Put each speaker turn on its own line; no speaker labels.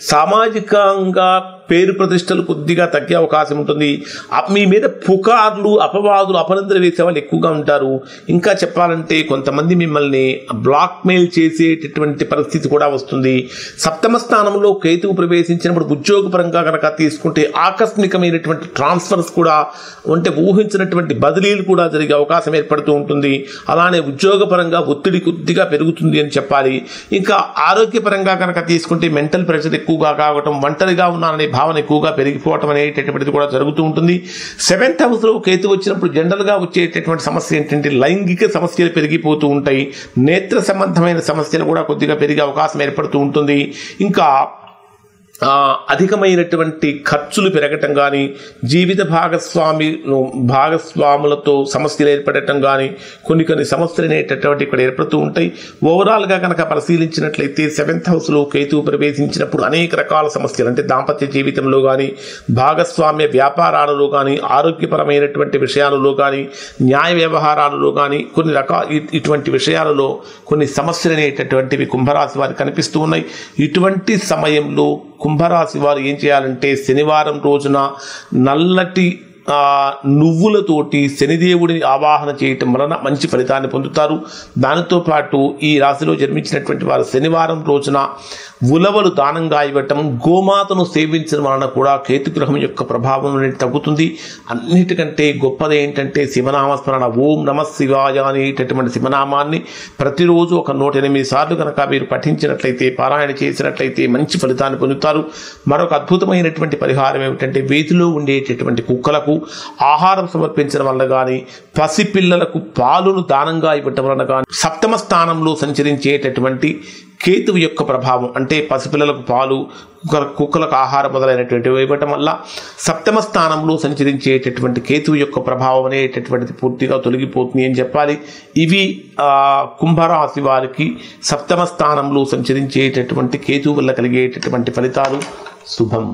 సామాజికంగా పేరు ప్రతిష్టలు కొద్దిగా తగ్గే అవకాశం ఉంటుంది. మీ మీద పుకార్లు, అపవాదులు, అపనిందలు వేసే వాళ్ళు ఎక్కువగా ఉంటారు. ఇంకా చెప్పాలంటే కొంతమంది మిమ్మల్ని బ్లాక్మెయిల్ చేసేటటువంటి పరిస్థితి కూడా వస్తుంది. సప్తమ స్థానంలో కేతువు ప్రవేశించినప్పుడు ఉద్యోగపరంగా కనుక తీసుకుంటే ఆకస్మికమైనటువంటి ట్రాన్స్ఫర్స్ కూడా అంటే ఊహించినటువంటి బదిలీలు కూడా జరిగే అవకాశం ఏర్పడుతూ ఉంటుంది. అలానే ఉద్యోగపరంగా ఒత్తిడి కొద్దిగా పెరుగుతుంది అని చెప్పాలి. ఇంకా ఆరోగ్యపరంగా కనుక తీసుకుంటే మెంటల్ ప్రెషర్ ఎక్కువగా కావటం, ఒంటరిగా ఉన్నాననే భావన ఎక్కువగా పెరిగిపోవటం అనేటటువంటిది కూడా జరుగుతూ ఉంటుంది. 7th హౌస్ లో కేతు వచ్చినప్పుడు జనరల్ గా వచ్చేటటువంటి సమస్య ఏంటంటే లైంగిక సమస్యలు పెరిగిపోతూ ఉంటాయి. నేత్ర సంబంధమైన సమస్యలు కూడా కొద్దిగా పెరిగే అవకాశం ఏర్పడుతూ ఉంటుంది. ఇంకా అధికమైనటువంటి ఖర్చులు పెరగటం కానీ, జీవిత భాగస్వాములతో సమస్యలు ఏర్పడటం కానీ కొన్ని సమస్యలు అనేటటువంటి ఇక్కడ ఏర్పడుతూ ఉంటాయి. ఓవరాల్గా కనుక పరిశీలించినట్లయితే 7th హౌస్లో కేతువు ప్రవేశించినప్పుడు అనేక రకాల సమస్యలు అంటే దాంపత్య జీవితంలో కానీ, భాగస్వామ్య వ్యాపారాలలో కానీ, ఆరోగ్యపరమైనటువంటి విషయాలలో కానీ, న్యాయ వ్యవహారాలలో కానీ కొన్ని ఇటువంటి విషయాలలో కొన్ని సమస్యలు అనేటటువంటివి కుంభరాశి వారికి కనిపిస్తూ ఉన్నాయి. ఇటువంటి సమయంలో కుంభరాశి వారు ఏం చేయాలంటే శనివారం రోజున నల్లటి నువ్వులతోటి శనిదేవుడిని ఆవాహన చేయటం వలన మంచి ఫలితాన్ని పొందుతారు. దానితో పాటు ఈ రాశిలో జన్మించినటువంటి వారు శనివారం రోజున ఉలవలు దానంగా ఇవ్వటం, గోమాతను సేవించడం వలన కూడా కేతుగ్రహం యొక్క ప్రభావం అనేది తగ్గుతుంది. అన్నిటికంటే గొప్పది ఏంటంటే శివనామస్మరణ. ఓం నమ శివాయ అనేటటువంటి శివనామాన్ని ప్రతిరోజు ఒక 108 సార్లు కనుక మీరు పఠించినట్లయితే, పారాయణ చేసినట్లయితే మంచి ఫలితాన్ని పొందుతారు. మరొక అద్భుతమైనటువంటి పరిహారం ఏమిటంటే వీధిలో ఉండేటటువంటి కుక్కలకు ఆహారం సమర్పించడం వల్ల కానీ, పసిపిల్లలకు పాలును దానంగా ఇవ్వటం వలన కానీ, సప్తమ స్థానంలో సంచరించేటటువంటి కేతువు యొక్క ప్రభావం అంటే పసిపిల్లలకు పాలు, కుక్కలకు ఆహారం మొదలైనటువంటివి ఇవ్వటం వల్ల సప్తమ స్థానంలో సంచరించేటటువంటి కేతువు యొక్క ప్రభావం అనేటటువంటిది పూర్తిగా తొలగిపోతుంది అని చెప్పాలి. ఇవి కుంభరాశి వారికి సప్తమ స్థానంలో సంచరించేటటువంటి కేతువు వల్ల కలిగేటటువంటి ఫలితాలు. శుభం.